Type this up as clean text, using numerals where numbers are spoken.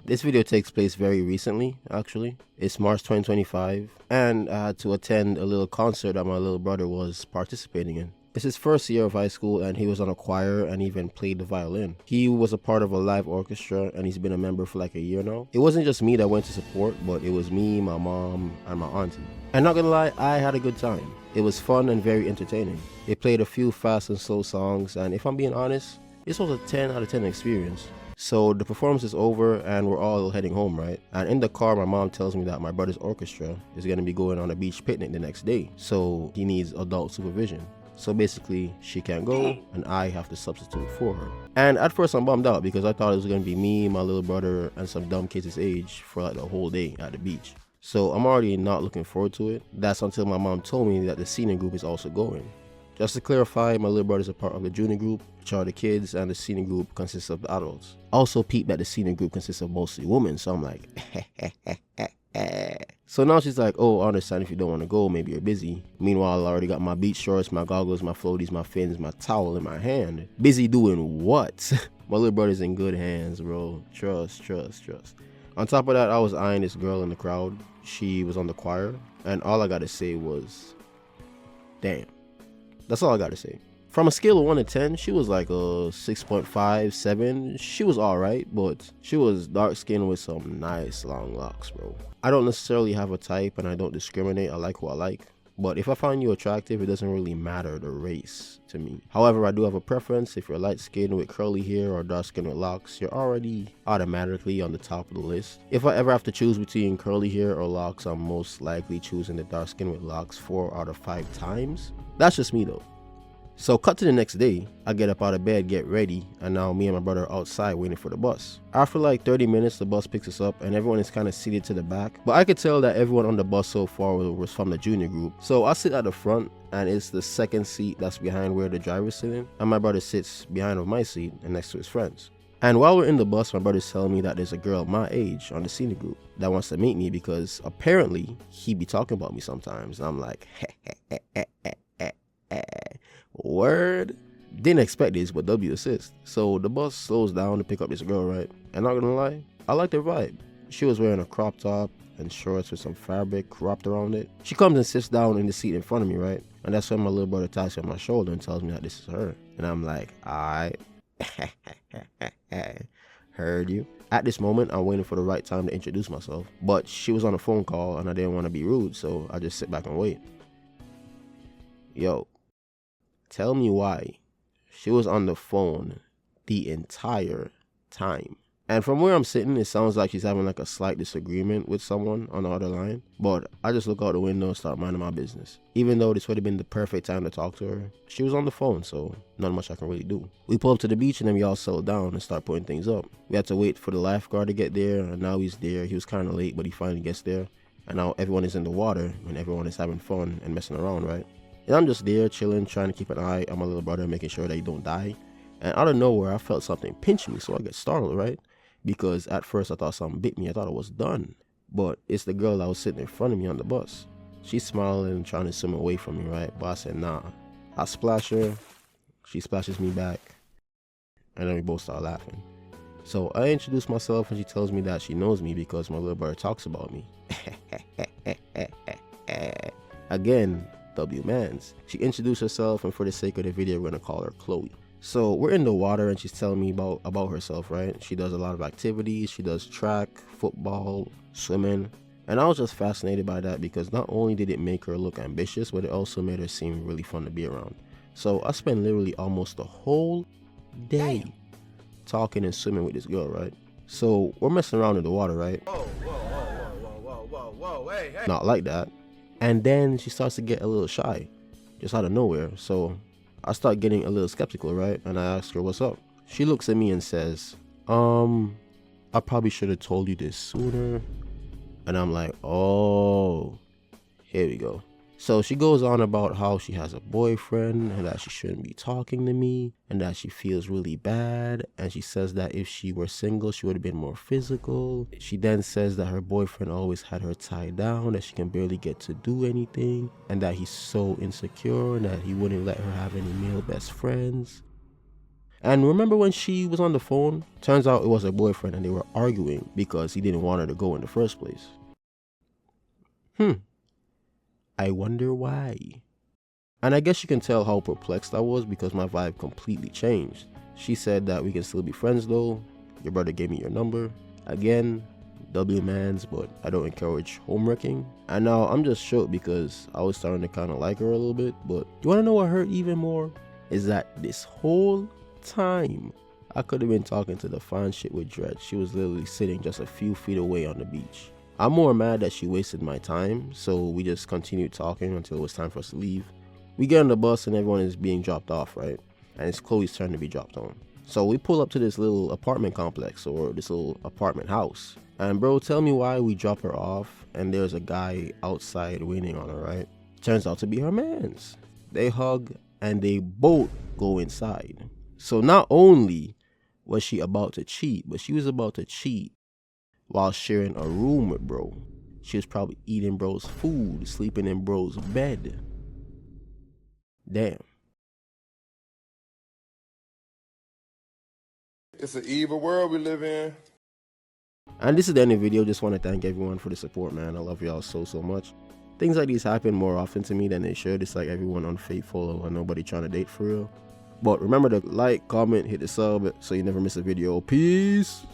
This video takes place very recently, actually. It's March 2025, and I had to attend a little concert that my little brother was participating in. It's his first year of high school, and he was on a choir and even played the violin. He was a part of a live orchestra, and he's been a member for like a year now. It wasn't just me that went to support, but it was me, my mom, and my auntie. And not gonna lie, I had a good time. It was fun and very entertaining. They played a few fast and slow songs, and if I'm being honest, this was a 10 out of 10 experience. So the performance is over and we're all heading home, right? And in the car, my mom tells me that my brother's orchestra is going to be going on a beach picnic the next day. So he needs adult supervision. So basically, she can't go and I have to substitute for her. And at first I'm bummed out because I thought it was going to be me, my little brother, and some dumb kids his age for like the whole day at the beach. So I'm already not looking forward to it. That's until my mom told me that the senior group is also going. Just to clarify, my little brother is a part of the junior group, which are the kids, and the senior group consists of the adults. Also peep that the senior group consists of mostly women, so I'm like, So now she's like, oh, I understand if you don't want to go, maybe you're busy. Meanwhile, I already got my beach shorts, my goggles, my floaties, my fins, my towel in my hand. Busy doing what? My little brother's in good hands, bro. Trust. On top of that, I was eyeing this girl in the crowd. She was on the choir, and all I gotta say was, damn. That's all I gotta say. From a scale of 1 to 10, she was like a 6.5, 7. She was alright, but she was dark skinned with some nice long locks, bro. I don't necessarily have a type and I don't discriminate. I like who I like. But if I find you attractive, it doesn't really matter the race to me. However, I do have a preference. If you're light skinned with curly hair or dark skinned with locks, you're already automatically on the top of the list. If I ever have to choose between curly hair or locks, I'm most likely choosing the dark skin with locks 4 out of 5 times. That's just me though. So cut to the next day, I get up out of bed, get ready, and now me and my brother are outside waiting for the bus. After like 30 minutes, the bus picks us up and everyone is kind of seated to the back. But I could tell that everyone on the bus so far was from the junior group. So I sit at the front and it's the second seat that's behind where the driver's sitting. And my brother sits behind of my seat and next to his friends. And while we're in the bus, my brother's telling me that there's a girl my age on the senior group that wants to meet me because apparently he be talking about me sometimes. And I'm like, word. Didn't expect this, but W assist. So the bus slows down to pick up this girl, right? And not gonna lie, I liked her vibe. She was wearing a crop top and shorts with some fabric wrapped around it. She comes and sits down in the seat in front of me, right? And that's when my little brother taps me on my shoulder and tells me that this is her. And I'm like, alright. Heard you. At this moment, I'm waiting for the right time to introduce myself. But she was on a phone call and I didn't want to be rude, so I just sit back and wait. Yo. Tell me why she was on the phone the entire time. And from where I'm sitting, it sounds like she's having like a slight disagreement with someone on the other line. But I just look out the window and start minding my business. Even though this would have been the perfect time to talk to her, she was on the phone, so not much I can really do. We pull up to the beach and then we all settle down and start putting things up. We had to wait for the lifeguard to get there, and now he's there. He was kind of late, but he finally gets there. And now everyone is in the water and everyone is having fun and messing around, right? And I'm just there chilling, trying to keep an eye on my little brother, making sure that he don't die. And out of nowhere, I felt something pinch me, so I get startled, right? Because at first I thought something bit me. I thought it was done. But it's the girl that was sitting in front of me on the bus. She's smiling and trying to swim away from me, right? But I said, nah. I splash her. She splashes me back. And then we both start laughing. So I introduce myself and she tells me that she knows me because my little brother talks about me. Again. W Mans. She introduced herself and for the sake of the video we're gonna call her Chloe. So we're in the water and she's telling me about herself, right? She does a lot of activities. She does track, football, swimming, and I was just fascinated by that because not only did it make her look ambitious, but it also made her seem really fun to be around. So I spent literally almost the whole day talking and swimming with this girl, right? So we're messing around in the water, right? Whoa, hey. Not like that. And then she starts to get a little shy, just out of nowhere. So I start getting a little skeptical, right? And I ask her, what's up? She looks at me and says, I probably should have told you this sooner. And I'm like, oh, here we go. So she goes on about how she has a boyfriend and that she shouldn't be talking to me and that she feels really bad. And she says that if she were single, she would have been more physical. She then says that her boyfriend always had her tied down, that she can barely get to do anything, and that he's so insecure and that he wouldn't let her have any male best friends. And remember when she was on the phone? Turns out it was her boyfriend and they were arguing because he didn't want her to go in the first place. I wonder why. And I guess you can tell how perplexed I was because my vibe completely changed. She said that we can still be friends though. Your brother gave me your number. Again, W mans, but I don't encourage homewrecking. And now I'm just shook because I was starting to kind of like her a little bit. But you want to know what hurt even more? Is that this whole time I could have been talking to the fine shit with Dred. She was literally sitting just a few feet away on the beach. I'm more mad that she wasted my time, so we just continued talking until it was time for us to leave. We get on the bus and everyone is being dropped off, right? And it's Chloe's turn to be dropped on. So we pull up to this little apartment complex or this little apartment house. And bro, tell me why we drop her off and there's a guy outside waiting on her, right? Turns out to be her mans. They hug and they both go inside. So not only was she about to cheat, but she was about to cheat while sharing a room with bro. She was probably eating bro's food, sleeping in bro's bed. Damn. It's an evil world we live in. And this is the end of the video. Just want to thank everyone for the support, man. I love y'all so much. Things like these happen more often to me than they should. It's like everyone unfaithful or nobody trying to date for real. But remember to like, comment, hit the sub so you never miss a video. Peace.